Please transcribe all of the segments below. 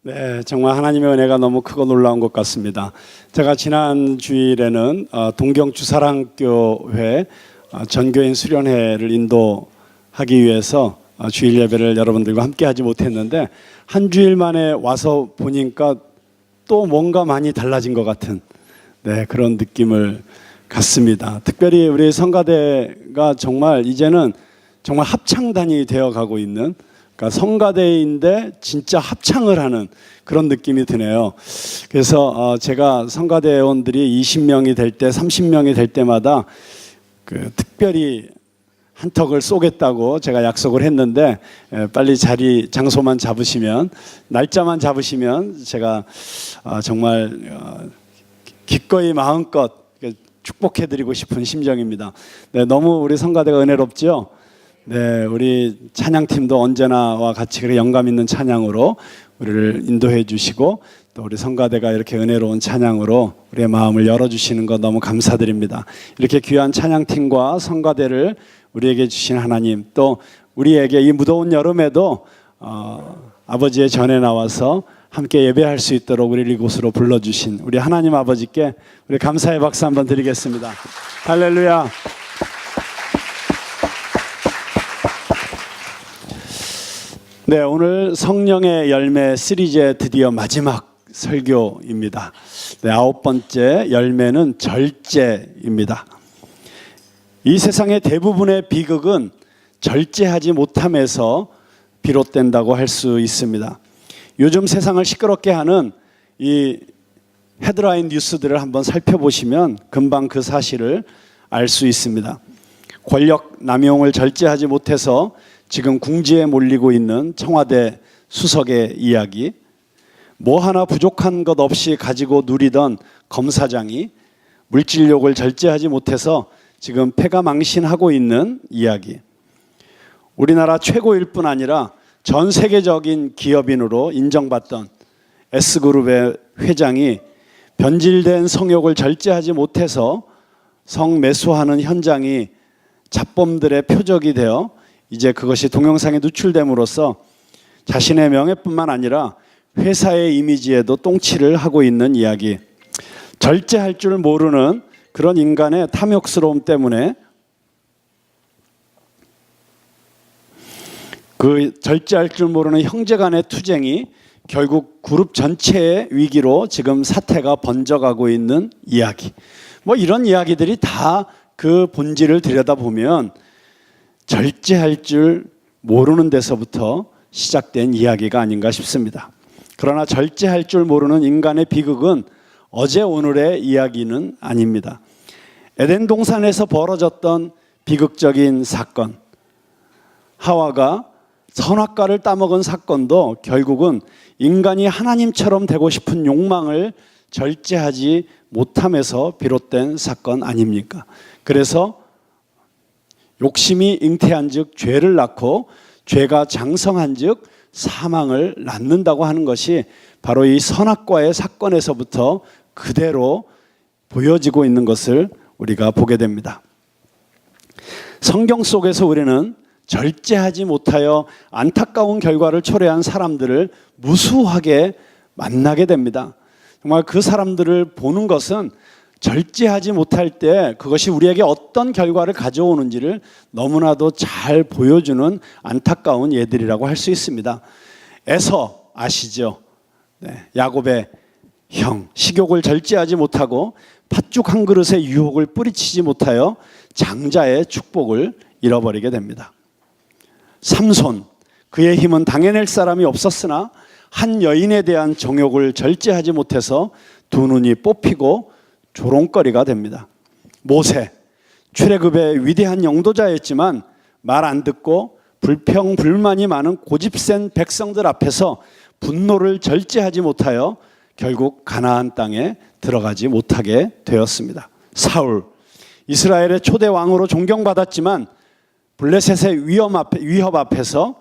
네, 정말 하나님의 은혜가 너무 크고 놀라운 것 같습니다. 제가 지난 주일에는 동경 주사랑교회 전교인 수련회를 인도하기 위해서 주일 예배를 여러분들과 함께 하지 못했는데 한 주일 만에 와서 보니까 또 뭔가 많이 달라진 것 같은 그런 느낌을 갖습니다. 특별히 우리 성가대가 정말 이제는 정말 합창단이 되어가고 있는, 그러니까 성가대인데 진짜 합창을 하는 그런 느낌이 드네요. 그래서 제가 성가대원들이 20명이 될 때, 30명이 될 때마다 특별히 한턱을 쏘겠다고 제가 약속을 했는데 빨리 장소만 잡으시면, 날짜만 잡으시면 제가 정말 기꺼이 마음껏 축복해드리고 싶은 심정입니다. 너무 우리 성가대가 은혜롭죠? 우리 찬양팀도 언제나와 같이 그렇게 영감 있는 찬양으로 우리를 인도해 주시고, 또 우리 성가대가 이렇게 은혜로운 찬양으로 우리의 마음을 열어주시는 것 너무 감사드립니다. 이렇게 귀한 찬양팀과 성가대를 우리에게 주신 하나님, 또 우리에게 이 무더운 여름에도 아버지의 전에 나와서 함께 예배할 수 있도록 우리를 이곳으로 불러주신 우리 하나님 아버지께 우리 감사의 박수 한번 드리겠습니다. 할렐루야. 오늘 성령의 열매 시리즈의 드디어 마지막 설교입니다. 9번째 열매는 절제입니다. 이 세상의 대부분의 비극은 절제하지 못함에서 비롯된다고 할 수 있습니다. 요즘 세상을 시끄럽게 하는 이 헤드라인 뉴스들을 한번 살펴보시면 금방 그 사실을 알 수 있습니다. 권력 남용을 절제하지 못해서 지금 궁지에 몰리고 있는 청와대 수석의 이야기, 뭐 하나 부족한 것 없이 가지고 누리던 검사장이 물질욕을 절제하지 못해서 지금 패가망신하고 있는 이야기, 우리나라 최고일 뿐 아니라 전 세계적인 기업인으로 인정받던 S그룹의 회장이 변질된 성욕을 절제하지 못해서 성매수하는 현장이 잡범들의 표적이 되어 이제 그것이 동영상에 노출됨으로써 자신의 명예뿐만 아니라 회사의 이미지에도 똥칠을 하고 있는 이야기, 절제할 줄 모르는 그런 인간의 탐욕스러움 때문에 그 절제할 줄 모르는 형제간의 투쟁이 결국 그룹 전체의 위기로 지금 사태가 번져가고 있는 이야기, 이런 이야기들이 다 그 본질을 들여다보면 절제할 줄 모르는 데서부터 시작된 이야기가 아닌가 싶습니다. 그러나 절제할 줄 모르는 인간의 비극은 어제 오늘의 이야기는 아닙니다. 에덴 동산에서 벌어졌던 비극적인 사건, 하와가 선악과를 따먹은 사건도 결국은 인간이 하나님처럼 되고 싶은 욕망을 절제하지 못함에서 비롯된 사건 아닙니까? 그래서 욕심이 잉태한 즉 죄를 낳고, 죄가 장성한 즉 사망을 낳는다고 하는 것이 바로 이 선악과의 사건에서부터 그대로 보여지고 있는 것을 우리가 보게 됩니다. 성경 속에서 우리는 절제하지 못하여 안타까운 결과를 초래한 사람들을 무수하게 만나게 됩니다. 정말 그 사람들을 보는 것은 절제하지 못할 때 그것이 우리에게 어떤 결과를 가져오는지를 너무나도 잘 보여주는 안타까운 예들이라고 할 수 있습니다. 에서 아시죠? 야곱의 형, 식욕을 절제하지 못하고 팥죽 한 그릇에 유혹을 뿌리치지 못하여 장자의 축복을 잃어버리게 됩니다. 삼손, 그의 힘은 당해낼 사람이 없었으나 한 여인에 대한 정욕을 절제하지 못해서 두 눈이 뽑히고 조롱거리가 됩니다. 모세, 출애굽의 위대한 영도자였지만 말 안 듣고 불평불만이 많은 고집센 백성들 앞에서 분노를 절제하지 못하여 결국 가나안 땅에 들어가지 못하게 되었습니다. 사울, 이스라엘의 초대 왕으로 존경받았지만 블레셋의 위협 앞에서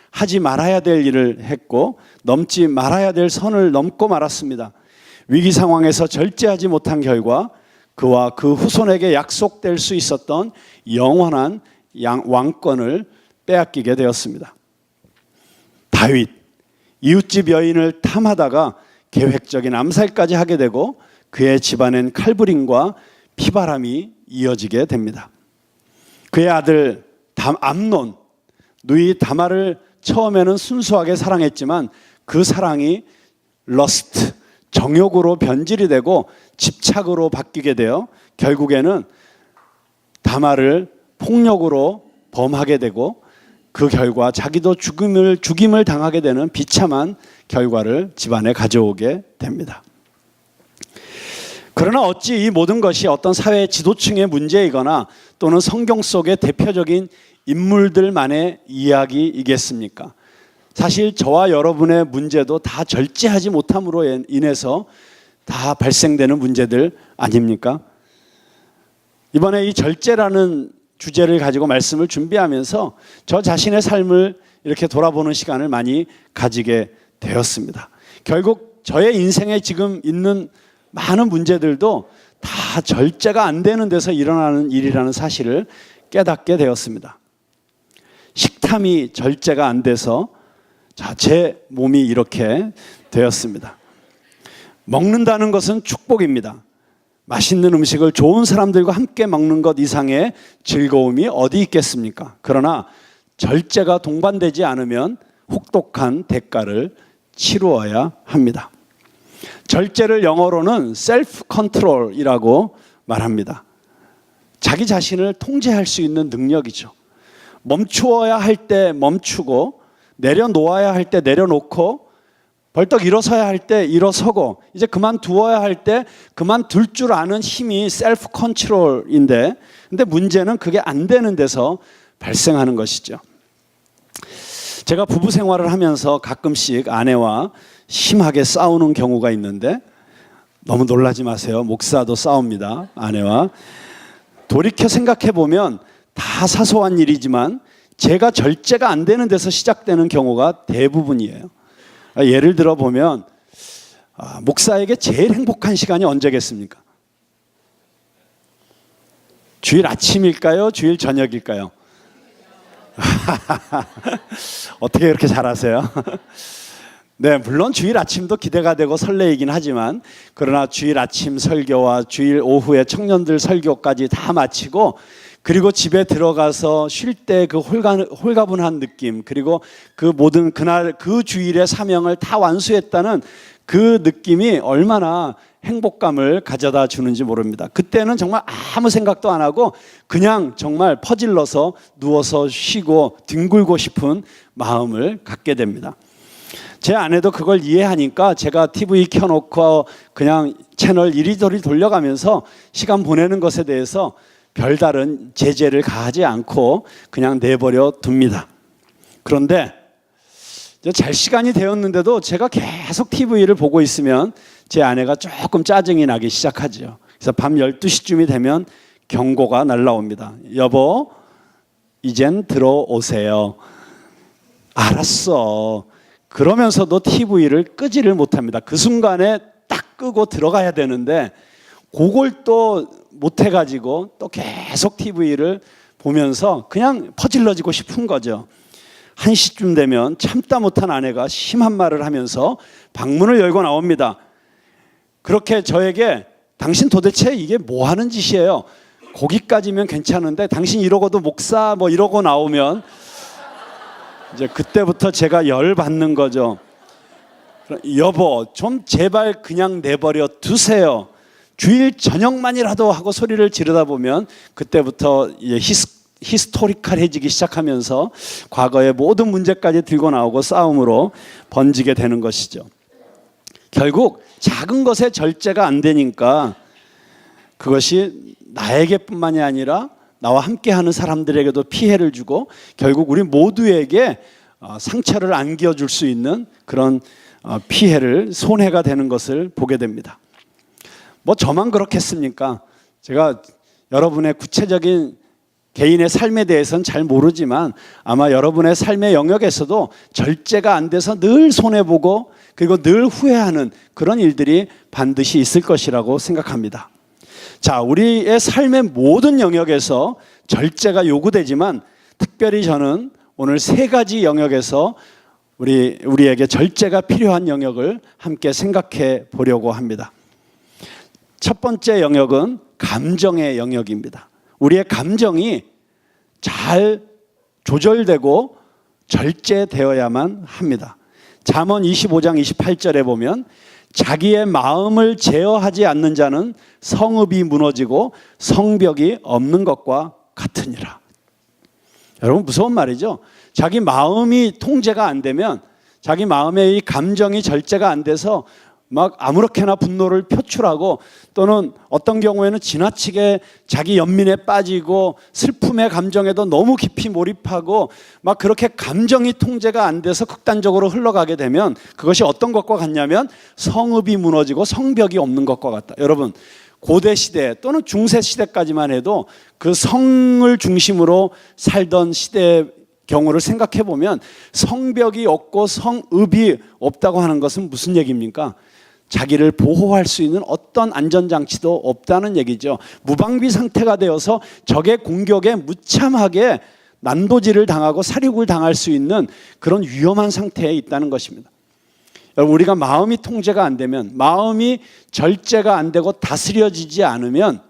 하지 말아야 될 일을 했고 넘지 말아야 될 선을 넘고 말았습니다. 위기 상황에서 절제하지 못한 결과 그와 그 후손에게 약속될 수 있었던 영원한 왕권을 빼앗기게 되었습니다. 다윗, 이웃집 여인을 탐하다가 계획적인 암살까지 하게 되고 그의 집안엔 칼부림과 피바람이 이어지게 됩니다. 그의 아들 암논, 누이 다말을 처음에는 순수하게 사랑했지만 그 사랑이 러스트, 정욕으로 변질이 되고 집착으로 바뀌게 되어 결국에는 다말을 폭력으로 범하게 되고 그 결과 자기도 죽임을 당하게 되는 비참한 결과를 집안에 가져오게 됩니다. 그러나 어찌 이 모든 것이 어떤 사회 지도층의 문제이거나 또는 성경 속의 대표적인 인물들만의 이야기이겠습니까? 사실 저와 여러분의 문제도 다 절제하지 못함으로 인해서 다 발생되는 문제들 아닙니까? 이번에 이 절제라는 주제를 가지고 말씀을 준비하면서 저 자신의 삶을 이렇게 돌아보는 시간을 많이 가지게 되었습니다. 결국 저의 인생에 지금 있는 많은 문제들도 다 절제가 안 되는 데서 일어나는 일이라는 사실을 깨닫게 되었습니다. 식탐이 절제가 안 돼서 제 몸이 이렇게 되었습니다. 먹는다는 것은 축복입니다. 맛있는 음식을 좋은 사람들과 함께 먹는 것 이상의 즐거움이 어디 있겠습니까? 그러나 절제가 동반되지 않으면 혹독한 대가를 치루어야 합니다. 절제를 영어로는 셀프 컨트롤이라고 말합니다. 자기 자신을 통제할 수 있는 능력이죠. 멈추어야 할 때 멈추고 내려놓아야 할 때 내려놓고 벌떡 일어서야 할 때 일어서고 이제 그만두어야 할 때 그만둘 줄 아는 힘이 셀프 컨트롤인데 근데 문제는 그게 안 되는 데서 발생하는 것이죠. 제가 부부 생활을 하면서 가끔씩 아내와 심하게 싸우는 경우가 있는데 너무 놀라지 마세요. 목사도 싸웁니다. 아내와. 돌이켜 생각해 보면 다 사소한 일이지만 제가 절제가 안 되는 데서 시작되는 경우가 대부분이에요. 예를 들어 보면 목사에게 제일 행복한 시간이 언제겠습니까? 주일 아침일까요? 주일 저녁일까요? 어떻게 그렇게 잘하세요? 네, 물론 주일 아침도 기대가 되고 설레이긴 하지만 그러나 주일 아침 설교와 주일 오후에 청년들 설교까지 다 마치고 그리고 집에 들어가서 쉴 때 그 홀가분한 느낌 그리고 그 모든 그날 그 주일의 사명을 다 완수했다는 그 느낌이 얼마나 행복감을 가져다 주는지 모릅니다. 그때는 정말 아무 생각도 안 하고 그냥 정말 퍼질러서 누워서 쉬고 뒹굴고 싶은 마음을 갖게 됩니다. 제 아내도 그걸 이해하니까 제가 TV 켜놓고 그냥 채널 이리저리 돌려가면서 시간 보내는 것에 대해서 별다른 제재를 가하지 않고 그냥 내버려 둡니다. 그런데 잘 시간이 되었는데도 제가 계속 TV를 보고 있으면 제 아내가 조금 짜증이 나기 시작하죠. 그래서 밤 12시쯤이 되면 경고가 날라옵니다. 여보, 이젠 들어오세요. 알았어. 그러면서도 TV를 끄지를 못합니다. 그 순간에 딱 끄고 들어가야 되는데 그걸 또 못해가지고 또 계속 TV를 보면서 그냥 퍼질러지고 싶은 거죠. 1시쯤 되면 참다 못한 아내가 심한 말을 하면서 방문을 열고 나옵니다. 그렇게 저에게 당신 도대체 이게 뭐 하는 짓이에요? 거기까지면 괜찮은데 당신 이러고도 목사 뭐 이러고 나오면 이제 그때부터 제가 열받는 거죠. 여보, 좀 제발 그냥 내버려 두세요. 주일 저녁만이라도 하고 소리를 지르다 보면 그때부터 히스토리컬해지기 시작하면서 과거의 모든 문제까지 들고 나오고 싸움으로 번지게 되는 것이죠. 결국 작은 것에 절제가 안 되니까 그것이 나에게뿐만이 아니라 나와 함께하는 사람들에게도 피해를 주고 결국 우리 모두에게 상처를 안겨줄 수 있는 그런 피해를 손해가 되는 것을 보게 됩니다. 뭐 저만 그렇겠습니까? 제가 여러분의 구체적인 개인의 삶에 대해서는 잘 모르지만 아마 여러분의 삶의 영역에서도 절제가 안 돼서 늘 손해보고 그리고 늘 후회하는 그런 일들이 반드시 있을 것이라고 생각합니다. 자, 우리의 삶의 모든 영역에서 절제가 요구되지만 특별히 저는 오늘 3가지 영역에서 우리에게 절제가 필요한 영역을 함께 생각해 보려고 합니다. 첫 번째 영역은 감정의 영역입니다. 우리의 감정이 잘 조절되고 절제되어야만 합니다. 잠언 25장 28절에 보면 자기의 마음을 제어하지 않는 자는 성읍이 무너지고 성벽이 없는 것과 같으니라. 여러분, 무서운 말이죠. 자기 마음이 통제가 안 되면, 자기 마음의 이 감정이 절제가 안 돼서 막 아무렇게나 분노를 표출하고, 또는 어떤 경우에는 지나치게 자기 연민에 빠지고 슬픔의 감정에도 너무 깊이 몰입하고 막 그렇게 감정이 통제가 안 돼서 극단적으로 흘러가게 되면 그것이 어떤 것과 같냐면 성읍이 무너지고 성벽이 없는 것과 같다. 여러분, 고대 시대 또는 중세 시대까지만 해도 그 성을 중심으로 살던 시대의 경우를 생각해 보면 성벽이 없고 성읍이 없다고 하는 것은 무슨 얘기입니까? 자기를 보호할 수 있는 어떤 안전장치도 없다는 얘기죠. 무방비 상태가 되어서 적의 공격에 무참하게 난도질을 당하고 살육을 당할 수 있는 그런 위험한 상태에 있다는 것입니다. 우리가 마음이 통제가 안 되면, 마음이 절제가 안 되고 다스려지지 않으면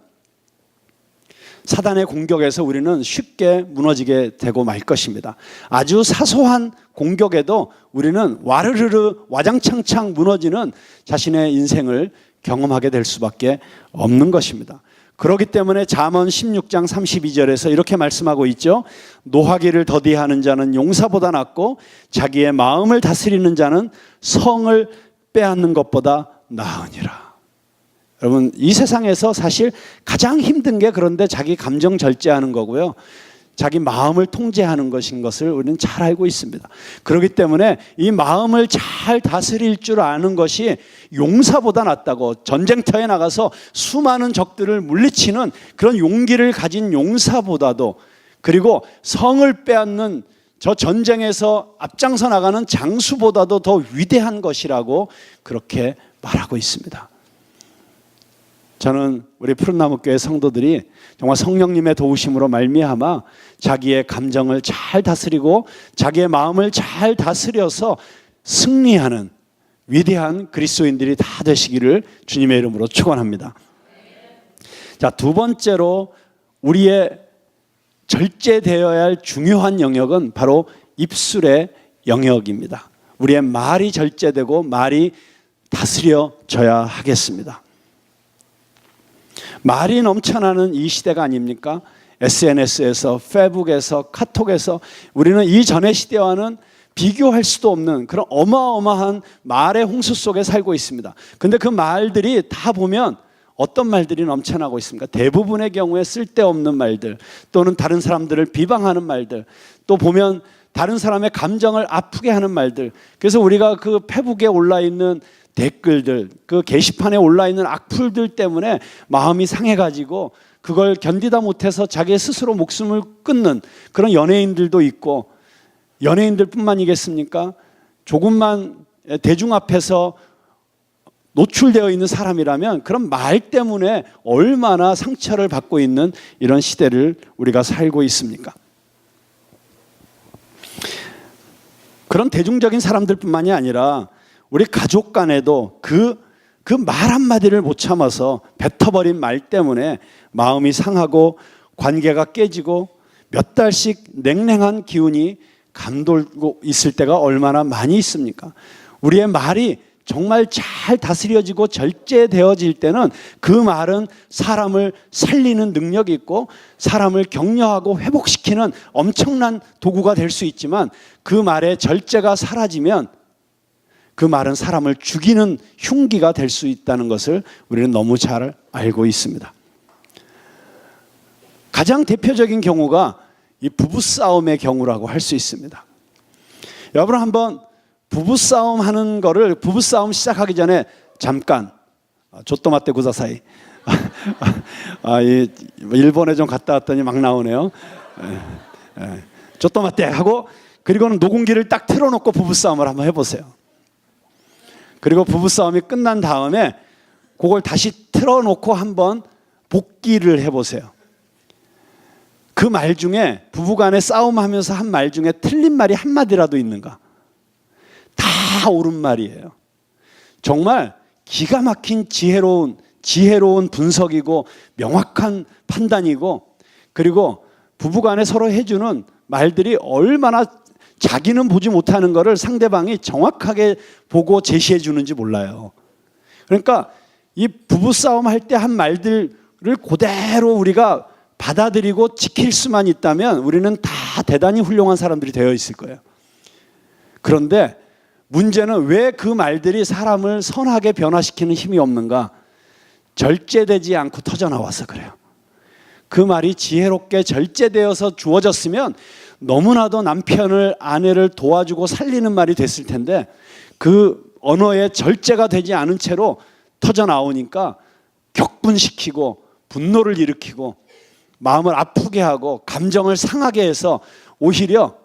사단의 공격에서 우리는 쉽게 무너지게 되고 말 것입니다. 아주 사소한 공격에도 우리는 와르르르 와장창창 무너지는 자신의 인생을 경험하게 될 수밖에 없는 것입니다. 그렇기 때문에 잠언 16장 32절에서 이렇게 말씀하고 있죠. 노하기를 더디하는 자는 용사보다 낫고 자기의 마음을 다스리는 자는 성을 빼앗는 것보다 나으니라. 여러분, 이 세상에서 사실 가장 힘든 게 그런데 자기 감정 절제하는 거고요, 자기 마음을 통제하는 것인 것을 우리는 잘 알고 있습니다. 그렇기 때문에 이 마음을 잘 다스릴 줄 아는 것이 용사보다 낫다고, 전쟁터에 나가서 수많은 적들을 물리치는 그런 용기를 가진 용사보다도, 그리고 성을 빼앗는 저 전쟁에서 앞장서 나가는 장수보다도 더 위대한 것이라고 그렇게 말하고 있습니다. 저는 우리 푸른나무교회 성도들이 정말 성령님의 도우심으로 말미암아 자기의 감정을 잘 다스리고 자기의 마음을 잘 다스려서 승리하는 위대한 그리스도인들이 다 되시기를 주님의 이름으로 축원합니다. 자, 두 번째로 우리의 절제되어야 할 중요한 영역은 바로 입술의 영역입니다. 우리의 말이 절제되고 말이 다스려져야 하겠습니다. 말이 넘쳐나는 이 시대가 아닙니까? SNS에서, 페북에서, 카톡에서 우리는 이전의 시대와는 비교할 수도 없는 그런 어마어마한 말의 홍수 속에 살고 있습니다. 근데 그 말들이 다 보면 어떤 말들이 넘쳐나고 있습니까? 대부분의 경우에 쓸데없는 말들, 또는 다른 사람들을 비방하는 말들, 또 보면 다른 사람의 감정을 아프게 하는 말들. 그래서 우리가 그 페북에 올라있는 댓글들, 그 게시판에 올라있는 악플들 때문에 마음이 상해가지고 그걸 견디다 못해서 자기 스스로 목숨을 끊는 그런 연예인들도 있고, 연예인들 뿐만이겠습니까? 조금만 대중 앞에서 노출되어 있는 사람이라면 그런 말 때문에 얼마나 상처를 받고 있는 이런 시대를 우리가 살고 있습니까? 그런 대중적인 사람들뿐만이 아니라 우리 가족 간에도 그 말 한마디를 못 참아서 뱉어버린 말 때문에 마음이 상하고 관계가 깨지고 몇 달씩 냉랭한 기운이 감돌고 있을 때가 얼마나 많이 있습니까? 우리의 말이 정말 잘 다스려지고 절제되어질 때는 그 말은 사람을 살리는 능력이 있고 사람을 격려하고 회복시키는 엄청난 도구가 될 수 있지만, 그 말의 절제가 사라지면 그 말은 사람을 죽이는 흉기가 될 수 있다는 것을 우리는 너무 잘 알고 있습니다. 가장 대표적인 경우가 이 부부싸움의 경우라고 할 수 있습니다. 여러분, 한번 부부싸움 하는 거를, 부부싸움 시작하기 전에 잠깐 조또마떼 구사사이 일본에 좀 갔다 왔더니 막 나오네요. 조또마떼 하고, 그리고는 녹음기를 딱 틀어놓고 부부싸움을 한번 해보세요. 그리고 부부싸움이 끝난 다음에 그걸 다시 틀어놓고 한번 복기를 해보세요. 그 말 중에, 부부간에 싸움하면서 한 말 중에 틀린 말이 한마디라도 있는가? 다 옳은 말이에요. 정말 기가 막힌 지혜로운 분석이고 명확한 판단이고, 그리고 부부간에 서로 해주는 말들이 얼마나 자기는 보지 못하는 것을 상대방이 정확하게 보고 제시해 주는지 몰라요. 그러니까 이 부부싸움 할 때 한 말들을 그대로 우리가 받아들이고 지킬 수만 있다면 우리는 다 대단히 훌륭한 사람들이 되어 있을 거예요. 그런데 문제는 왜 그 말들이 사람을 선하게 변화시키는 힘이 없는가? 절제되지 않고 터져나와서 그래요. 그 말이 지혜롭게 절제되어서 주어졌으면 너무나도 남편을, 아내를 도와주고 살리는 말이 됐을 텐데, 그 언어에 절제가 되지 않은 채로 터져나오니까 격분시키고 분노를 일으키고 마음을 아프게 하고 감정을 상하게 해서 오히려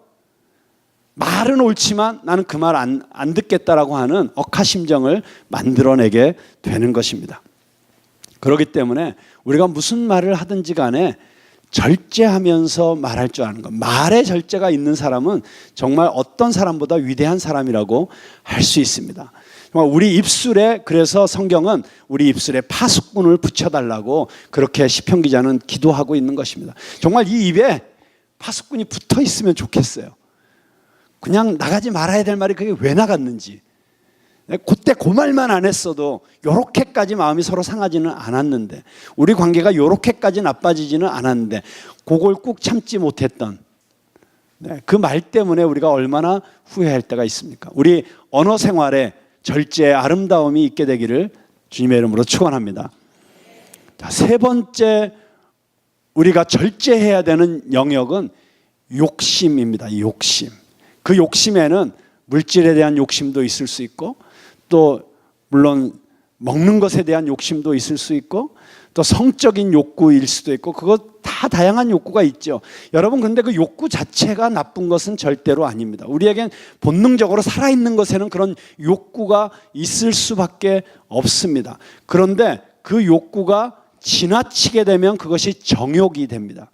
말은 옳지만 나는 그 말 안 듣겠다라고 하는 억하심정을 만들어내게 되는 것입니다. 그렇기 때문에 우리가 무슨 말을 하든지 간에 절제하면서 말할 줄 아는 것, 말에 절제가 있는 사람은 정말 어떤 사람보다 위대한 사람이라고 할 수 있습니다. 우리 입술에, 그래서 성경은 우리 입술에 파수꾼을 붙여달라고 그렇게 시편 기자는 기도하고 있는 것입니다. 정말 이 입에 파수꾼이 붙어 있으면 좋겠어요. 그냥 나가지 말아야 될 말이 그게 왜 나갔는지, 그때 그 말만 안 했어도 요렇게까지 마음이 서로 상하지는 않았는데, 우리 관계가 요렇게까지 나빠지지는 않았는데 그걸 꾹 참지 못했던 그 말 때문에 우리가 얼마나 후회할 때가 있습니까? 우리 언어 생활에 절제의 아름다움이 있게 되기를 주님의 이름으로 축원합니다. 자, 세 번째 우리가 절제해야 되는 영역은 욕심입니다. 욕심. 그 욕심에는 물질에 대한 욕심도 있을 수 있고, 또 물론 먹는 것에 대한 욕심도 있을 수 있고, 또 성적인 욕구일 수도 있고, 그거 다 다양한 욕구가 있죠. 여러분, 근데 그 욕구 자체가 나쁜 것은 절대로 아닙니다. 우리에겐 본능적으로 살아있는 것에는 그런 욕구가 있을 수밖에 없습니다. 그런데 그 욕구가 지나치게 되면 그것이 정욕이 됩니다.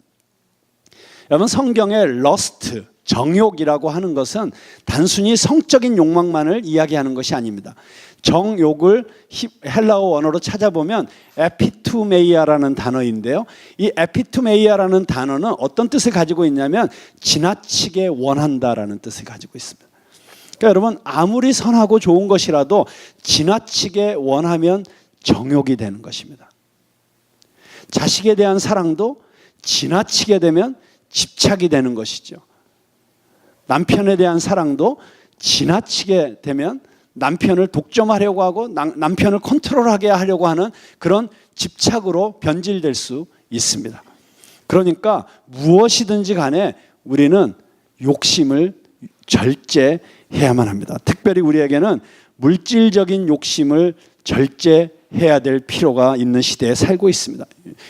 여러분, 성경의 러스트, 정욕이라고 하는 것은 단순히 성적인 욕망만을 이야기하는 것이 아닙니다. 정욕을 헬라어 원어로 찾아보면 에피투메이아라는 단어인데요, 이 에피투메이아라는 단어는 어떤 뜻을 가지고 있냐면 지나치게 원한다라는 뜻을 가지고 있습니다. 그러니까 여러분, 아무리 선하고 좋은 것이라도 지나치게 원하면 정욕이 되는 것입니다. 자식에 대한 사랑도 지나치게 되면 집착이 되는 것이죠. 남편에 대한 사랑도 지나치게 되면 남편을 독점하려고 하고 남편을 컨트롤하게 하려고 하는 그런 집착으로 변질될 수 있습니다. 그러니까 무엇이든지 간에 우리는 욕심을 절제해야만 합니다. 특별히 우리에게는 물질적인 욕심을 절제해야 될 필요가 있는 시대에 살고 있습니다.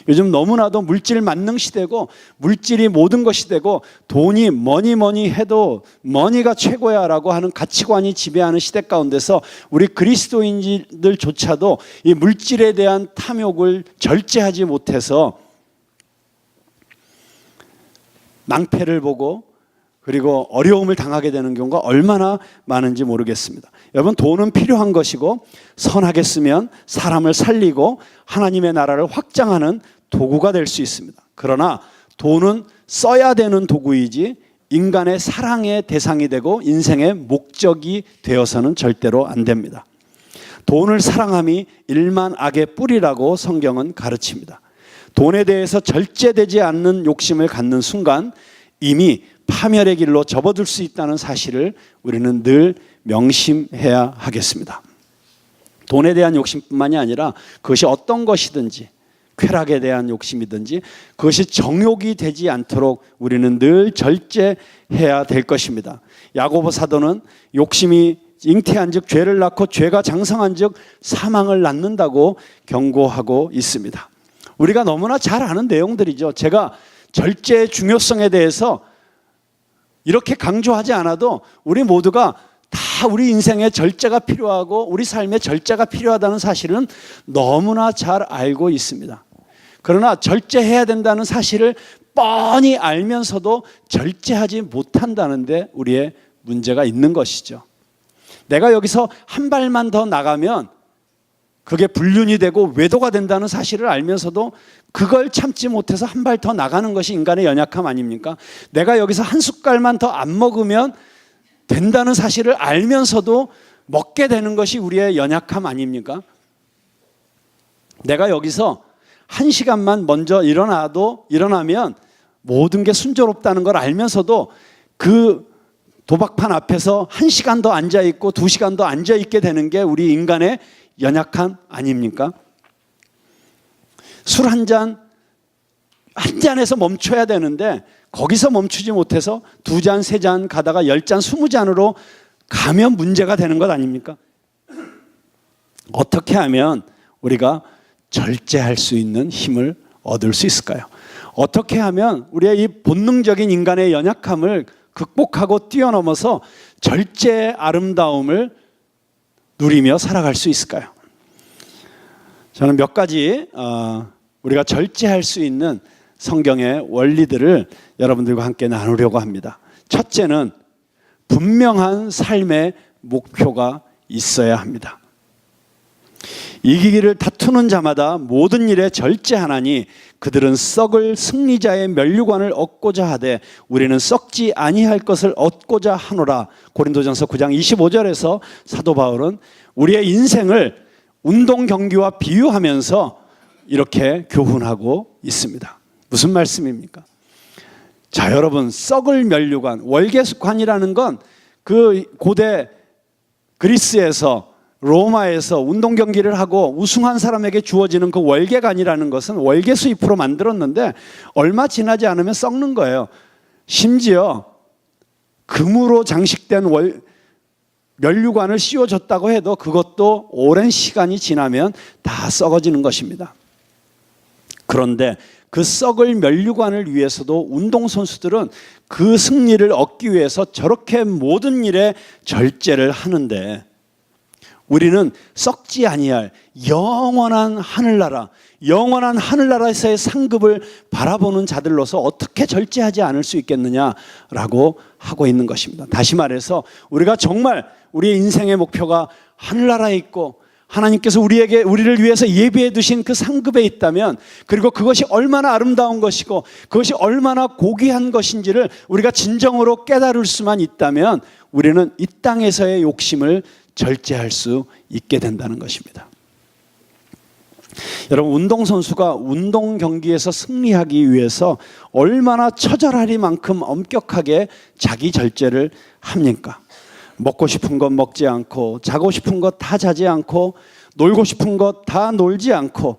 요즘 너무나도 물질 만능 시대고, 물질이 모든 것이 되고, 돈이 뭐니 해도 머니가 최고야 라고 하는 가치관이 지배하는 시대 가운데서 우리 그리스도인들조차도 이 물질에 대한 탐욕을 절제하지 못해서 낭패를 보고 그리고 어려움을 당하게 되는 경우가 얼마나 많은지 모르겠습니다. 여러분, 돈은 필요한 것이고 선하게 쓰면 사람을 살리고 하나님의 나라를 확장하는 도구가 될 수 있습니다. 그러나 돈은 써야 되는 도구이지 인간의 사랑의 대상이 되고 인생의 목적이 되어서는 절대로 안 됩니다. 돈을 사랑함이 일만 악의 뿌리라고 성경은 가르칩니다. 돈에 대해서 절제되지 않는 욕심을 갖는 순간 이미 파멸의 길로 접어들 수 있다는 사실을 우리는 늘 명심해야 하겠습니다. 돈에 대한 욕심뿐만이 아니라 그것이 어떤 것이든지, 쾌락에 대한 욕심이든지 그것이 정욕이 되지 않도록 우리는 늘 절제해야 될 것입니다. 야고보 사도는 욕심이 잉태한 즉 죄를 낳고 죄가 장성한 즉 사망을 낳는다고 경고하고 있습니다. 우리가 너무나 잘 아는 내용들이죠. 제가 절제의 중요성에 대해서 이렇게 강조하지 않아도 우리 모두가 다 우리 인생에 절제가 필요하고 우리 삶에 절제가 필요하다는 사실은 너무나 잘 알고 있습니다. 그러나 절제해야 된다는 사실을 뻔히 알면서도 절제하지 못한다는 데 우리의 문제가 있는 것이죠. 내가 여기서 한 발만 더 나가면 그게 불륜이 되고 외도가 된다는 사실을 알면서도 그걸 참지 못해서 한 발 더 나가는 것이 인간의 연약함 아닙니까? 내가 여기서 한 숟갈만 더 안 먹으면 된다는 사실을 알면서도 먹게 되는 것이 우리의 연약함 아닙니까? 내가 여기서 한 시간만 먼저 일어나면 모든 게 순조롭다는 걸 알면서도 그 도박판 앞에서 한 시간 더 앉아있고 2시간 더 앉아있게 되는 게 우리 인간의 연약함 아닙니까? 술 한 잔에서 멈춰야 되는데 거기서 멈추지 못해서 2잔, 3잔 가다가 10잔, 20잔으로 가면 문제가 되는 것 아닙니까? 어떻게 하면 우리가 절제할 수 있는 힘을 얻을 수 있을까요? 어떻게 하면 우리의 이 본능적인 인간의 연약함을 극복하고 뛰어넘어서 절제의 아름다움을 누리며 살아갈 수 있을까요? 저는 몇 가지 우리가 절제할 수 있는 성경의 원리들을 여러분들과 함께 나누려고 합니다. 첫째는 분명한 삶의 목표가 있어야 합니다. 이기기를 다투는 자마다 모든 일에 절제하나니 그들은 썩을 승리자의 면류관을 얻고자 하되 우리는 썩지 아니할 것을 얻고자 하노라. 고린도전서 9장 25절에서 사도 바울은 우리의 인생을 운동 경기와 비유하면서 이렇게 교훈하고 있습니다. 무슨 말씀입니까? 자, 여러분, 썩을 면류관, 월계수관이라는 건 그 고대 그리스에서 로마에서 운동 경기를 하고 우승한 사람에게 주어지는 그 월계관이라는 것은 월계수잎으로 만들었는데 얼마 지나지 않으면 썩는 거예요. 심지어 금으로 장식된 면류관을 씌워줬다고 해도 그것도 오랜 시간이 지나면 다 썩어지는 것입니다. 그런데 그 썩을 면류관을 위해서도 운동선수들은 그 승리를 얻기 위해서 저렇게 모든 일에 절제를 하는데 우리는 썩지 아니할 영원한 하늘나라에서의 상급을 바라보는 자들로서 어떻게 절제하지 않을 수 있겠느냐라고 하고 있는 것입니다. 다시 말해서 우리가 정말 우리의 인생의 목표가 하늘나라에 있고 하나님께서 우리를 위해서 예비해 두신 그 상급에 있다면, 그리고 그것이 얼마나 아름다운 것이고 그것이 얼마나 고귀한 것인지를 우리가 진정으로 깨달을 수만 있다면 우리는 이 땅에서의 욕심을 절제할 수 있게 된다는 것입니다. 여러분, 운동선수가 운동 경기에서 승리하기 위해서 얼마나 처절하리만큼 엄격하게 자기 절제를 합니까? 먹고 싶은 것 먹지 않고, 자고 싶은 것 다 자지 않고, 놀고 싶은 것 다 놀지 않고,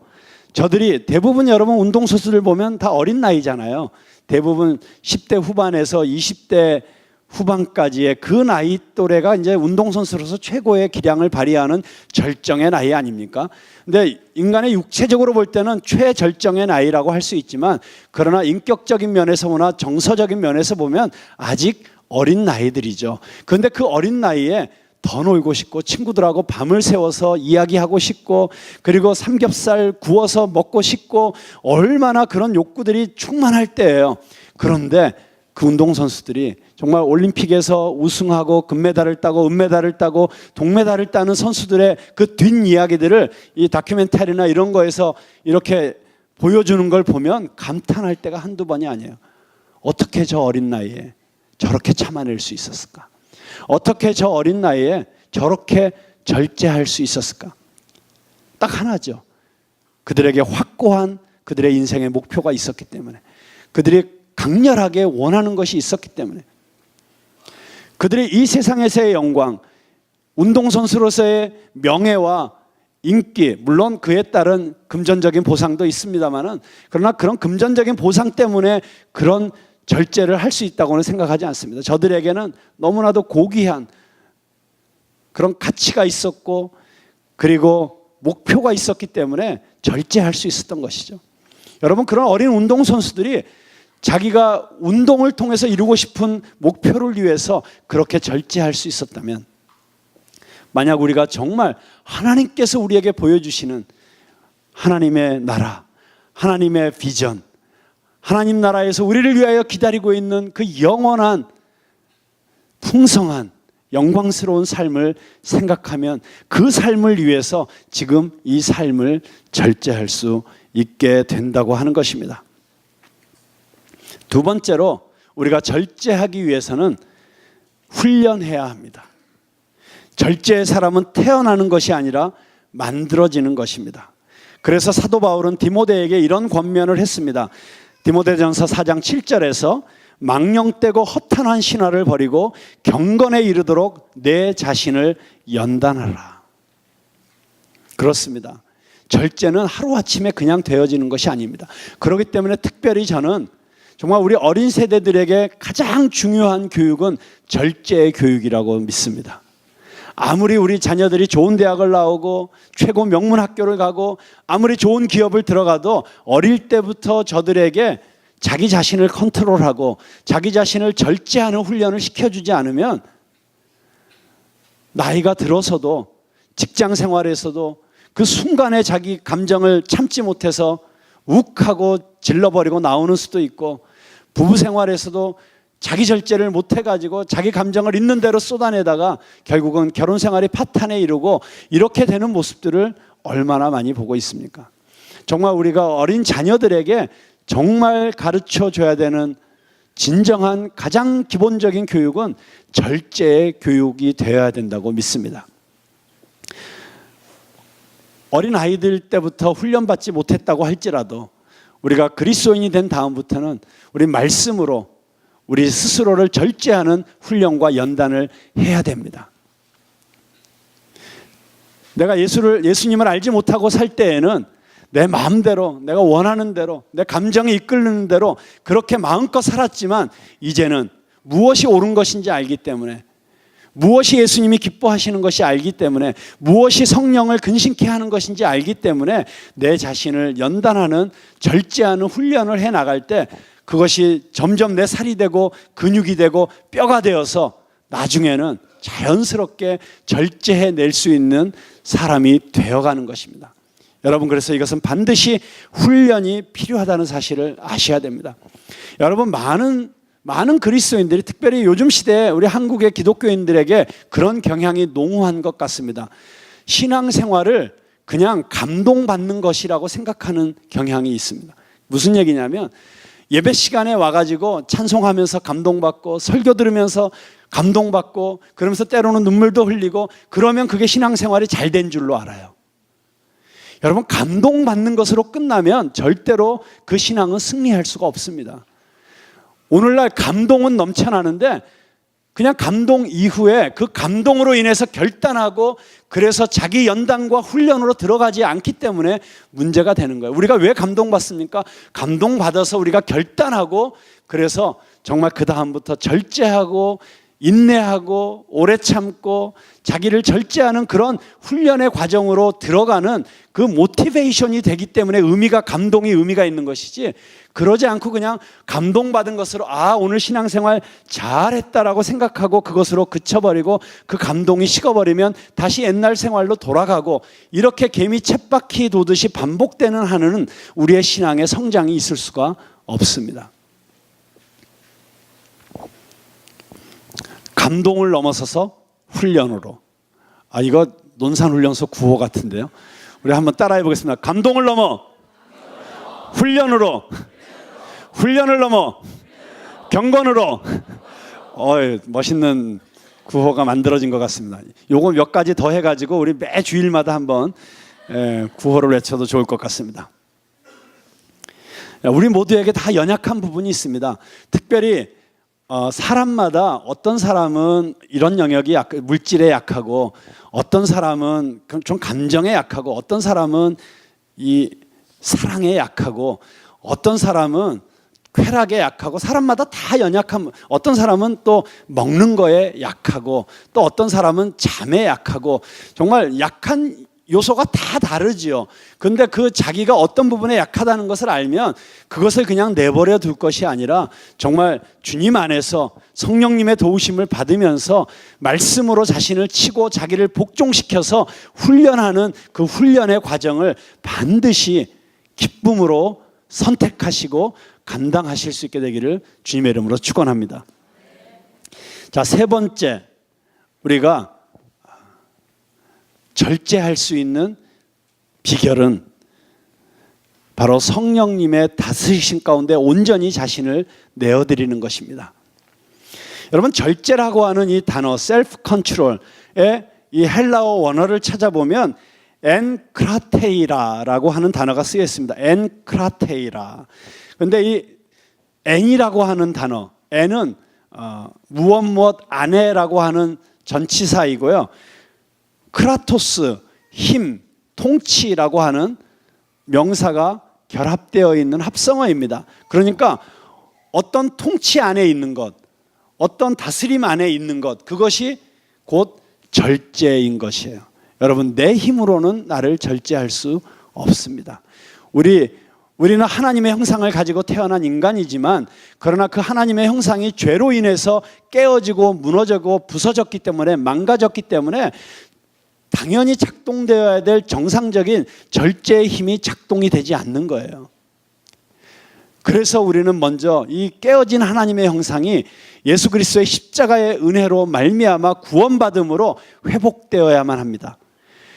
저들이 대부분 여러분 운동선수들 보면 다 어린 나이잖아요. 대부분 10대 후반에서 20대 후반까지의 그 나이 또래가 이제 운동선수로서 최고의 기량을 발휘하는 절정의 나이 아닙니까? 근데 인간의 육체적으로 볼 때는 최절정의 나이라고 할 수 있지만, 그러나 인격적인 면에서 보나 정서적인 면에서 보면 아직 어린 나이들이죠. 그런데 그 어린 나이에 더 놀고 싶고, 친구들하고 밤을 새워서 이야기하고 싶고, 그리고 삼겹살 구워서 먹고 싶고, 얼마나 그런 욕구들이 충만할 때예요. 그런데 그 운동선수들이 정말 올림픽에서 우승하고 금메달을 따고 은메달을 따고 동메달을 따는 선수들의 그 뒷이야기들을 이 다큐멘터리나 이런 거에서 이렇게 보여주는 걸 보면 감탄할 때가 한두 번이 아니에요. 어떻게 저 어린 나이에 저렇게 참아낼 수 있었을까? 어떻게 저 어린 나이에 저렇게 절제할 수 있었을까? 딱 하나죠. 그들에게 확고한 그들의 인생의 목표가 있었기 때문에, 그들이 강렬하게 원하는 것이 있었기 때문에, 그들의 이 세상에서의 영광, 운동선수로서의 명예와 인기, 물론 그에 따른 금전적인 보상도 있습니다만은, 그러나 그런 금전적인 보상 때문에 그런 절제를 할 수 있다고는 생각하지 않습니다. 저들에게는 너무나도 고귀한 그런 가치가 있었고, 그리고 목표가 있었기 때문에 절제할 수 있었던 것이죠. 여러분, 그런 어린 운동선수들이 자기가 운동을 통해서 이루고 싶은 목표를 위해서 그렇게 절제할 수 있었다면, 만약 우리가 정말 하나님께서 우리에게 보여주시는 하나님의 나라, 하나님의 비전, 하나님 나라에서 우리를 위하여 기다리고 있는 그 영원한 풍성한 영광스러운 삶을 생각하면 그 삶을 위해서 지금 이 삶을 절제할 수 있게 된다고 하는 것입니다. 두 번째로 우리가 절제하기 위해서는 훈련해야 합니다. 절제의 사람은 태어나는 것이 아니라 만들어지는 것입니다. 그래서 사도 바울은 디모데에게 이런 권면을 했습니다. 디모데전서 4장 7절에서 망령되고 허탄한 신화를 버리고 경건에 이르도록 내 자신을 연단하라. 그렇습니다. 절제는 하루아침에 그냥 되어지는 것이 아닙니다. 그렇기 때문에 특별히 저는 정말 우리 어린 세대들에게 가장 중요한 교육은 절제의 교육이라고 믿습니다. 아무리 우리 자녀들이 좋은 대학을 나오고 최고 명문 학교를 가고 아무리 좋은 기업을 들어가도 어릴 때부터 저들에게 자기 자신을 컨트롤하고 자기 자신을 절제하는 훈련을 시켜주지 않으면 나이가 들어서도 직장 생활에서도 그 순간에 자기 감정을 참지 못해서 욱하고 질러버리고 나오는 수도 있고, 부부 생활에서도 자기 절제를 못해가지고 자기 감정을 있는 대로 쏟아내다가 결국은 결혼 생활이 파탄에 이르고 이렇게 되는 모습들을 얼마나 많이 보고 있습니까? 정말 우리가 어린 자녀들에게 정말 가르쳐 줘야 되는 진정한 가장 기본적인 교육은 절제의 교육이 되어야 된다고 믿습니다. 어린 아이들 때부터 훈련받지 못했다고 할지라도 우리가 그리스도인이 된 다음부터는 우리 말씀으로 우리 스스로를 절제하는 훈련과 연단을 해야 됩니다. 내가 예수님을 알지 못하고 살 때에는 내 마음대로, 내가 원하는 대로, 내 감정이 이끌는 대로 그렇게 마음껏 살았지만 이제는 무엇이 옳은 것인지 알기 때문에, 무엇이 예수님이 기뻐하시는 것이 알기 때문에, 무엇이 성령을 근심케 하는 것인지 알기 때문에 내 자신을 연단하는 절제하는 훈련을 해나갈 때 그것이 점점 내 살이 되고 근육이 되고 뼈가 되어서 나중에는 자연스럽게 절제해낼 수 있는 사람이 되어가는 것입니다. 여러분, 그래서 이것은 반드시 훈련이 필요하다는 사실을 아셔야 됩니다. 여러분, 많은 그리스도인들이 특별히 요즘 시대에 우리 한국의 기독교인들에게 그런 경향이 농후한 것 같습니다. 신앙생활을 그냥 감동받는 것이라고 생각하는 경향이 있습니다. 무슨 얘기냐면 예배 시간에 와가지고 찬송하면서 감동받고 설교 들으면서 감동받고 그러면서 때로는 눈물도 흘리고 그러면 그게 신앙생활이 잘 된 줄로 알아요. 여러분, 감동받는 것으로 끝나면 절대로 그 신앙은 승리할 수가 없습니다. 오늘날 감동은 넘쳐나는데 그냥 감동 이후에 그 감동으로 인해서 결단하고 그래서 자기 연단과 훈련으로 들어가지 않기 때문에 문제가 되는 거예요. 우리가 왜 감동받습니까? 감동받아서 우리가 결단하고 그래서 정말 그 다음부터 절제하고 인내하고 오래 참고 자기를 절제하는 그런 훈련의 과정으로 들어가는 그 모티베이션이 되기 때문에 감동이 의미가 있는 것이지, 그러지 않고 그냥 감동받은 것으로 오늘 신앙생활 잘했다라고 생각하고 그것으로 그쳐버리고 그 감동이 식어버리면 다시 옛날 생활로 돌아가고 이렇게 개미 쳇바퀴 도듯이 반복되는 한은 우리의 신앙의 성장이 있을 수가 없습니다. 감동을 넘어서서 훈련으로. 이거 논산훈련소 구호 같은데요. 우리 한번 따라해 보겠습니다. 감동을 넘어 훈련으로, 훈련을 넘어 경건으로. 멋있는 구호가 만들어진 것 같습니다. 요거 몇 가지 더 해가지고 우리 매 주일마다 한번 구호를 외쳐도 좋을 것 같습니다. 우리 모두에게 다 연약한 부분이 있습니다. 특별히 사람마다 어떤 사람은 이런 영역이 물질에 약하고 어떤 사람은 좀 감정에 약하고 어떤 사람은 이 사랑에 약하고 어떤 사람은 쾌락에 약하고, 사람마다 다 연약한, 어떤 사람은 또 먹는 거에 약하고 또 어떤 사람은 잠에 약하고 정말 약한 요소가 다 다르지요. 근데 그 자기가 어떤 부분에 약하다는 것을 알면 그것을 그냥 내버려 둘 것이 아니라 정말 주님 안에서 성령님의 도우심을 받으면서 말씀으로 자신을 치고 자기를 복종시켜서 훈련하는 그 훈련의 과정을 반드시 기쁨으로 선택하시고 감당하실 수 있게 되기를 주님의 이름으로 축원합니다. 자, 세 번째, 우리가 절제할 수 있는 비결은 바로 성령님의 다스리심 가운데 온전히 자신을 내어드리는 것입니다. 여러분, 절제라고 하는 이 단어 셀프 컨트롤의 이 헬라어 원어를 찾아보면 엔크라테이라라고 하는 단어가 쓰여 있습니다. 엔크라테이라. 그런데 이 엔이라고 하는 단어, 엔은 무엇 안에라고 하는 전치사이고요. 크라토스, 힘, 통치라고 하는 명사가 결합되어 있는 합성어입니다. 그러니까 어떤 통치 안에 있는 것, 어떤 다스림 안에 있는 것, 그것이 곧 절제인 것이에요. 여러분, 내 힘으로는 나를 절제할 수 없습니다. 우리는 하나님의 형상을 가지고 태어난 인간이지만, 그러나 그 하나님의 형상이 죄로 인해서 깨어지고 무너지고 부서졌기 때문에, 망가졌기 때문에 당연히 작동되어야 될 정상적인 절제의 힘이 작동이 되지 않는 거예요. 그래서 우리는 먼저 이 깨어진 하나님의 형상이 예수 그리스도의 십자가의 은혜로 말미암아 구원받음으로 회복되어야만 합니다.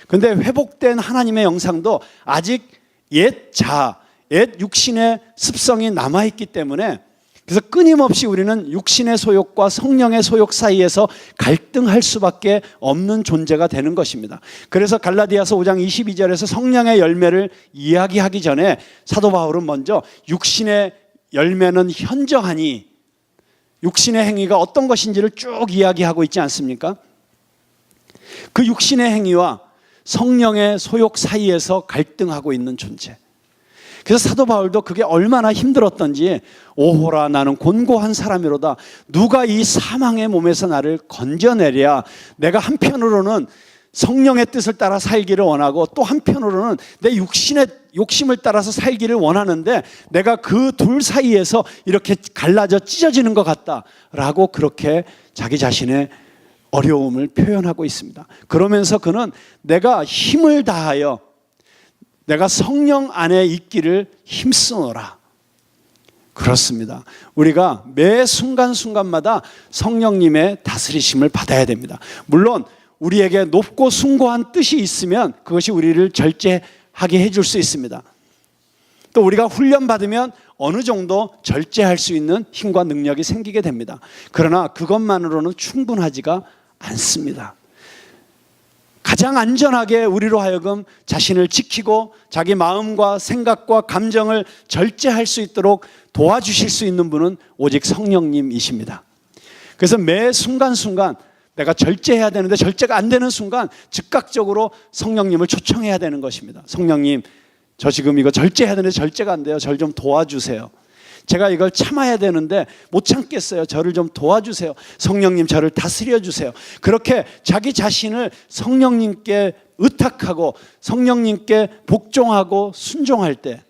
그런데 회복된 하나님의 형상도 아직 옛 육신의 습성이 남아있기 때문에, 그래서 끊임없이 우리는 육신의 소욕과 성령의 소욕 사이에서 갈등할 수밖에 없는 존재가 되는 것입니다. 그래서 갈라디아서 5장 22절에서 성령의 열매를 이야기하기 전에 사도 바울은 먼저 육신의 열매는 현저하니, 육신의 행위가 어떤 것인지를 쭉 이야기하고 있지 않습니까? 그 육신의 행위와 성령의 소욕 사이에서 갈등하고 있는 존재. 그래서 사도 바울도 그게 얼마나 힘들었던지, 오호라 나는 곤고한 사람이로다. 누가 이 사망의 몸에서 나를 건져내랴. 내가 한편으로는 성령의 뜻을 따라 살기를 원하고, 또 한편으로는 내 육신의 욕심을 따라서 살기를 원하는데, 내가 그 둘 사이에서 이렇게 갈라져 찢어지는 것 같다라고 그렇게 자기 자신의 어려움을 표현하고 있습니다. 그러면서 그는 내가 힘을 다하여 내가 성령 안에 있기를 힘쓰노라. 그렇습니다. 우리가 매 순간순간마다 성령님의 다스리심을 받아야 됩니다. 물론 우리에게 높고 숭고한 뜻이 있으면 그것이 우리를 절제하게 해줄 수 있습니다. 또 우리가 훈련받으면 어느 정도 절제할 수 있는 힘과 능력이 생기게 됩니다. 그러나 그것만으로는 충분하지가 않습니다. 가장 안전하게 우리로 하여금 자신을 지키고 자기 마음과 생각과 감정을 절제할 수 있도록 도와주실 수 있는 분은 오직 성령님이십니다. 그래서 매 순간순간 내가 절제해야 되는데 절제가 안 되는 순간 즉각적으로 성령님을 초청해야 되는 것입니다. 성령님, 저 지금 이거 절제해야 되는데 절제가 안 돼요. 저를 좀 도와주세요. 제가 이걸 참아야 되는데 못 참겠어요. 저를 좀 도와주세요. 성령님, 저를 다스려 주세요. 그렇게 자기 자신을 성령님께 의탁하고 성령님께 복종하고 순종할 때,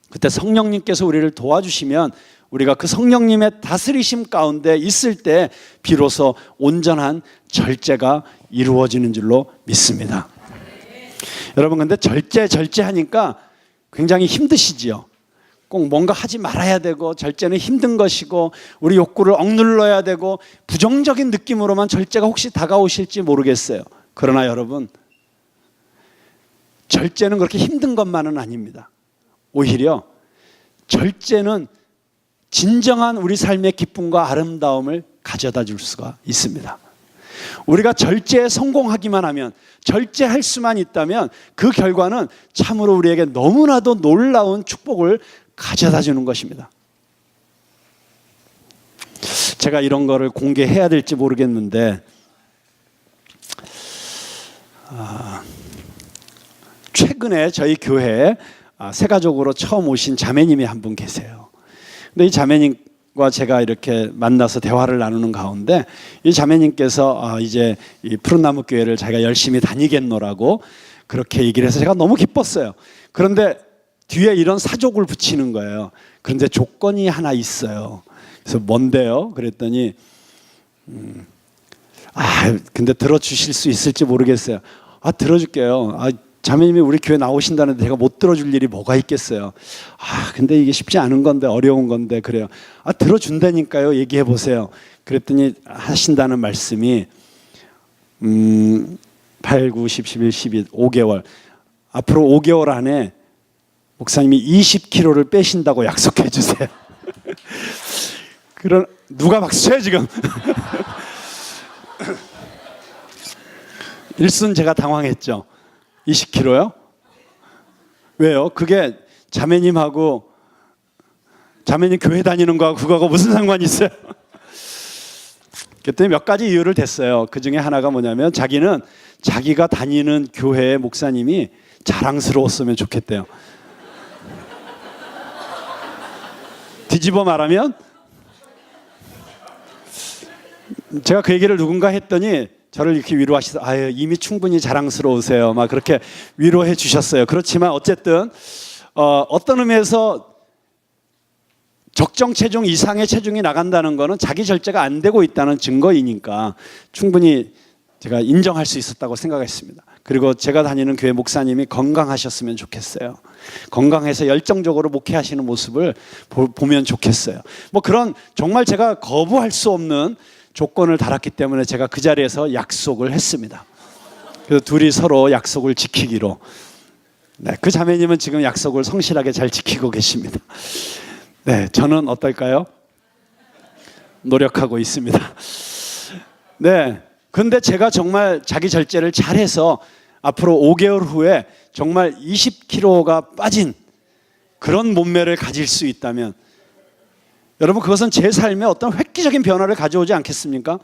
그때 성령님께서 우리를 도와주시면 우리가 그 성령님의 다스리심 가운데 있을 때 비로소 온전한 절제가 이루어지는 줄로 믿습니다. 여러분, 근데 절제하니까 굉장히 힘드시지요. 꼭 뭔가 하지 말아야 되고, 절제는 힘든 것이고, 우리 욕구를 억눌러야 되고, 부정적인 느낌으로만 절제가 혹시 다가오실지 모르겠어요. 그러나 여러분, 절제는 그렇게 힘든 것만은 아닙니다. 오히려 절제는 진정한 우리 삶의 기쁨과 아름다움을 가져다 줄 수가 있습니다. 우리가 절제에 성공하기만 하면, 절제할 수만 있다면 그 결과는 참으로 우리에게 너무나도 놀라운 축복을 가져다 주는 것입니다. 제가 이런 거를 공개해야 될지 모르겠는데, 최근에 저희 교회에 새가족으로 처음 오신 자매님이 한 분 계세요. 근데 이 자매님과 제가 이렇게 만나서 대화를 나누는 가운데 이 자매님께서 이제 이 푸른나무 교회를 자기가 열심히 다니겠노라고 그렇게 얘기를 해서 제가 너무 기뻤어요. 그런데 뒤에 이런 사족을 붙이는 거예요. 그런데 조건이 하나 있어요. 그래서 뭔데요? 그랬더니 근데 들어주실 수 있을지 모르겠어요. 들어줄게요. 자매님이 우리 교회 나오신다는데 제가 못 들어줄 일이 뭐가 있겠어요. 근데 이게 쉽지 않은 건데, 어려운 건데. 그래요. 들어준다니까요. 얘기해 보세요. 그랬더니 하신다는 말씀이, 8, 9, 10, 11, 12, 5개월. 앞으로 5개월 안에 목사님이 20kg를 빼신다고 약속해 주세요. 그런 누가 박수 쳐요 지금? 일순 제가 당황했죠. 20kg요? 왜요? 그게 자매님하고 자매님 교회 다니는 거하고 그거하고 무슨 상관이 있어요? 그때 몇 가지 이유를 댔어요. 그 중에 하나가 뭐냐면 자기는 자기가 다니는 교회의 목사님이 자랑스러웠으면 좋겠대요. 뒤집어 말하면 제가 그 얘기를 누군가 했더니 저를 이렇게 위로하시서 아유 이미 충분히 자랑스러우세요. 막 그렇게 위로해 주셨어요. 그렇지만 어쨌든 어떤 의미에서 적정 체중 이상의 체중이 나간다는 것은 자기 절제가 안 되고 있다는 증거이니까 충분히 제가 인정할 수 있었다고 생각했습니다. 그리고 제가 다니는 교회 목사님이 건강하셨으면 좋겠어요. 건강해서 열정적으로 목회하시는 모습을 보면 좋겠어요. 뭐 그런 정말 제가 거부할 수 없는 조건을 달았기 때문에 제가 그 자리에서 약속을 했습니다. 그래서 둘이 서로 약속을 지키기로. 네, 그 자매님은 지금 약속을 성실하게 잘 지키고 계십니다. 네, 저는 어떨까요? 노력하고 있습니다. 네, 근데 제가 정말 자기 절제를 잘해서 앞으로 5개월 후에 정말 20kg가 빠진 그런 몸매를 가질 수 있다면 여러분 그것은 제 삶에 어떤 획기적인 변화를 가져오지 않겠습니까?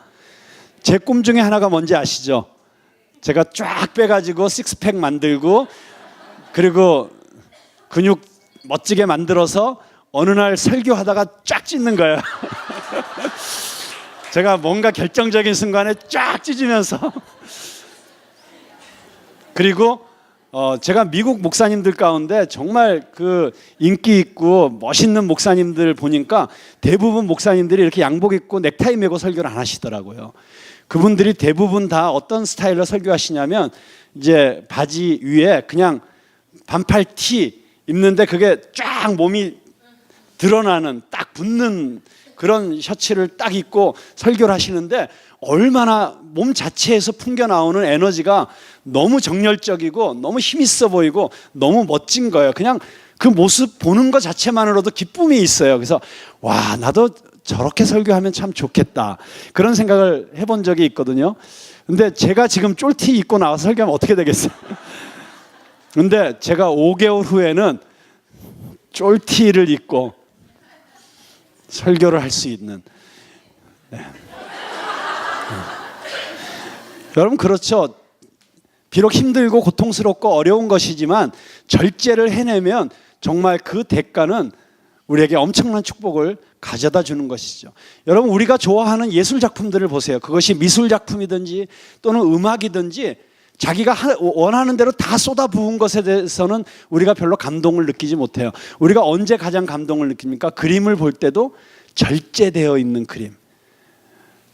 제 꿈 중에 하나가 뭔지 아시죠? 제가 쫙 빼가지고 식스팩 만들고 그리고 근육 멋지게 만들어서 어느 날 설교하다가 쫙 찢는 거예요. 제가 뭔가 결정적인 순간에 쫙 찢으면서 그리고 제가 미국 목사님들 가운데 정말 그 인기 있고 멋있는 목사님들 보니까 대부분 목사님들이 이렇게 양복 입고 넥타이 메고 설교를 안 하시더라고요. 그분들이 대부분 다 어떤 스타일로 설교하시냐면 이제 바지 위에 그냥 반팔 티 입는데 그게 쫙 몸이 드러나는 딱 붙는 그런 셔츠를 딱 입고 설교를 하시는데 얼마나 몸 자체에서 풍겨나오는 에너지가 너무 정열적이고 너무 힘있어 보이고 너무 멋진 거예요. 그냥 그 모습 보는 것 자체만으로도 기쁨이 있어요. 그래서 와 나도 저렇게 설교하면 참 좋겠다 그런 생각을 해본 적이 있거든요. 근데 제가 지금 쫄티 입고 나와서 설교하면 어떻게 되겠어요? 근데 제가 5개월 후에는 쫄티를 입고 설교를 할 수 있는 네. 여러분 그렇죠. 비록 힘들고 고통스럽고 어려운 것이지만 절제를 해내면 정말 그 대가는 우리에게 엄청난 축복을 가져다 주는 것이죠. 여러분 우리가 좋아하는 예술 작품들을 보세요. 그것이 미술 작품이든지 또는 음악이든지 자기가 원하는 대로 다 쏟아부은 것에 대해서는 우리가 별로 감동을 느끼지 못해요. 우리가 언제 가장 감동을 느낍니까? 그림을 볼 때도 절제되어 있는 그림,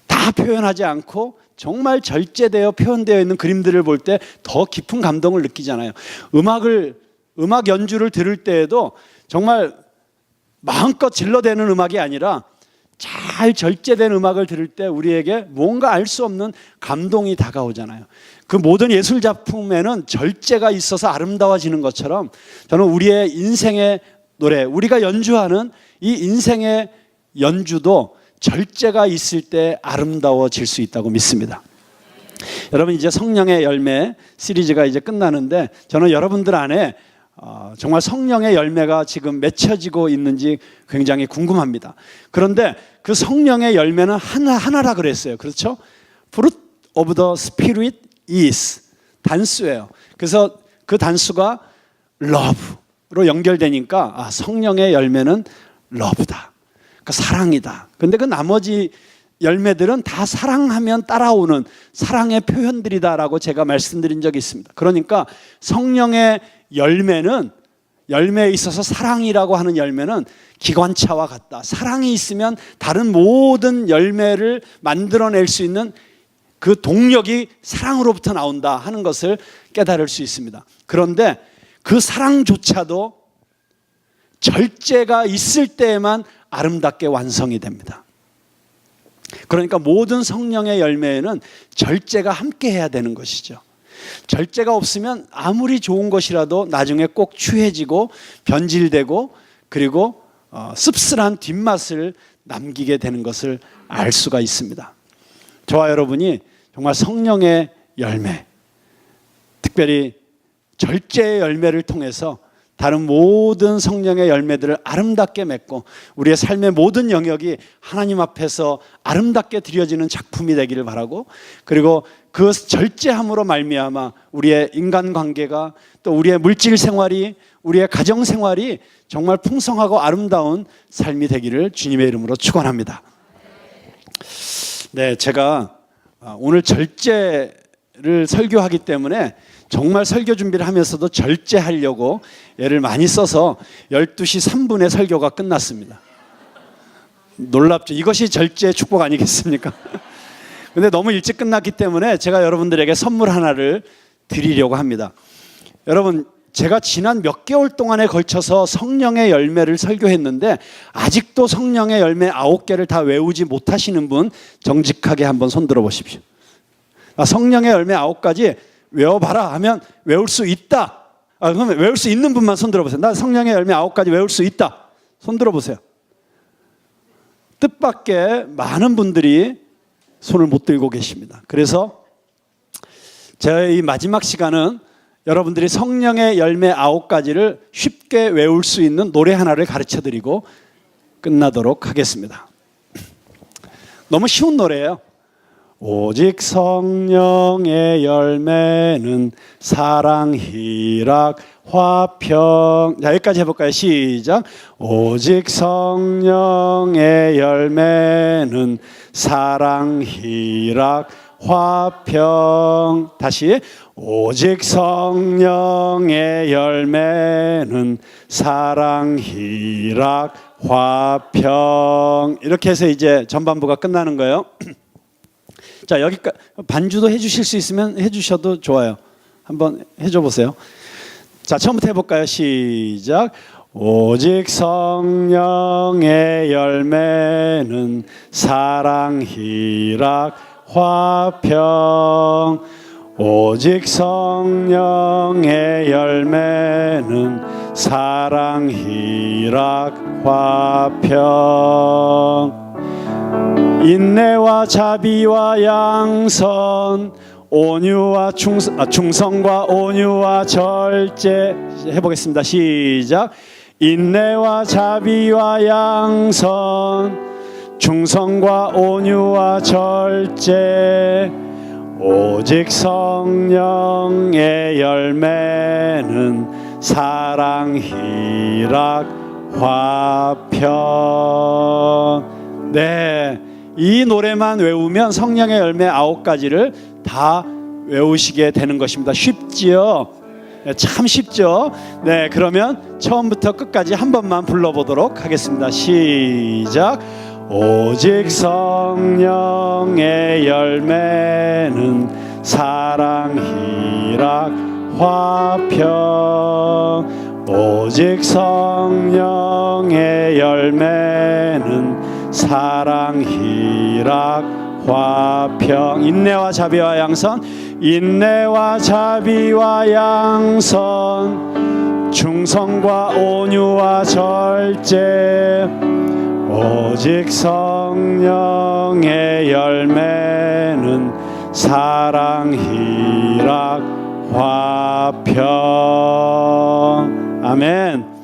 다 표현하지 않고 정말 절제되어 표현되어 있는 그림들을 볼 때 더 깊은 감동을 느끼잖아요. 음악 연주를 들을 때에도 정말 마음껏 질러대는 음악이 아니라 잘 절제된 음악을 들을 때 우리에게 뭔가 알 수 없는 감동이 다가오잖아요. 그 모든 예술 작품에는 절제가 있어서 아름다워지는 것처럼 저는 우리의 인생의 노래, 우리가 연주하는 이 인생의 연주도 절제가 있을 때 아름다워질 수 있다고 믿습니다. 여러분 이제 성령의 열매 시리즈가 이제 끝나는데 저는 여러분들 안에 정말 성령의 열매가 지금 맺혀지고 있는지 굉장히 궁금합니다. 그런데 그 성령의 열매는 하나라 그랬어요. 그렇죠? Fruit of the Spirit is 단수예요. 그래서 그 단수가 love로 연결되니까 성령의 열매는 love다. 그러니까 사랑이다. 근데 그 나머지 열매들은 다 사랑하면 따라오는 사랑의 표현들이다라고 제가 말씀드린 적이 있습니다. 그러니까 성령의 열매에 있어서 사랑이라고 하는 열매는 기관차와 같다. 사랑이 있으면 다른 모든 열매를 만들어낼 수 있는 그 동력이 사랑으로부터 나온다 하는 것을 깨달을 수 있습니다. 그런데 그 사랑조차도 절제가 있을 때에만 아름답게 완성이 됩니다. 그러니까 모든 성령의 열매에는 절제가 함께 해야 되는 것이죠. 절제가 없으면 아무리 좋은 것이라도 나중에 꼭 추해지고 변질되고 그리고 씁쓸한 뒷맛을 남기게 되는 것을 알 수가 있습니다. 저와 여러분이 정말 성령의 열매, 특별히 절제의 열매를 통해서 다른 모든 성령의 열매들을 아름답게 맺고 우리의 삶의 모든 영역이 하나님 앞에서 아름답게 드려지는 작품이 되기를 바라고, 그리고 그 절제함으로 말미암아 우리의 인간관계가 또 우리의 물질 생활이 우리의 가정 생활이 정말 풍성하고 아름다운 삶이 되기를 주님의 이름으로 축원합니다. 네, 제가 오늘 절제를 설교하기 때문에 정말 설교 준비를 하면서도 절제하려고 애를 많이 써서 12시 3분에 설교가 끝났습니다. 놀랍죠? 이것이 절제의 축복 아니겠습니까? 근데 너무 일찍 끝났기 때문에 제가 여러분들에게 선물 하나를 드리려고 합니다. 여러분, 제가 지난 몇 개월 동안에 걸쳐서 성령의 열매를 설교했는데 아직도 성령의 열매 9개를 다 외우지 못하시는 분 정직하게 한번 손들어 보십시오. 성령의 열매 9가지 외워봐라 하면 외울 수 있다. 그러면 외울 수 있는 분만 손들어 보세요. 나 성령의 열매 9가지 외울 수 있다. 손들어 보세요. 뜻밖의 많은 분들이 손을 못 들고 계십니다. 그래서 제가 이 마지막 시간은 여러분들이 성령의 열매 9가지를 쉽게 외울 수 있는 노래 하나를 가르쳐 드리고 끝나도록 하겠습니다. 너무 쉬운 노래예요. 오직 성령의 열매는 사랑, 희락, 화평. 자, 여기까지 해볼까요? 시작. 오직 성령의 열매는 사랑, 희락, 화평. 다시. 오직 성령의 열매는 사랑, 희락, 화평. 이렇게 해서 이제 전반부가 끝나는 거예요. 자, 여기까지 반주도 해주실 수 있으면 해주셔도 좋아요. 한번 해줘 보세요. 자, 처음부터 해볼까요? 시작. 오직 성령의 열매는 사랑, 희락, 화평. 오직 성령의 열매는 사랑, 희락, 화평. 인내와 자비와 양선, 온유와 충성과 온유와 절제. 해보겠습니다. 시작. 인내와 자비와 양선, 충성과 온유와 절제. 오직 성령의 열매는 사랑, 희락, 화평. 네, 이 노래만 외우면 성령의 열매 9가지를 다 외우시게 되는 것입니다. 쉽지요? 네, 참 쉽죠? 네, 그러면 처음부터 끝까지 한 번만 불러보도록 하겠습니다. 시작. 오직 성령의 열매는 사랑, 희락, 화평. 오직 성령의 열매는 사랑, 희락, 화평. 인내와 자비와 양선, 인내와 자비와 양선, 충성과 온유와 절제. 오직 성령의 열매는 사랑, 희락, 화평. 아멘.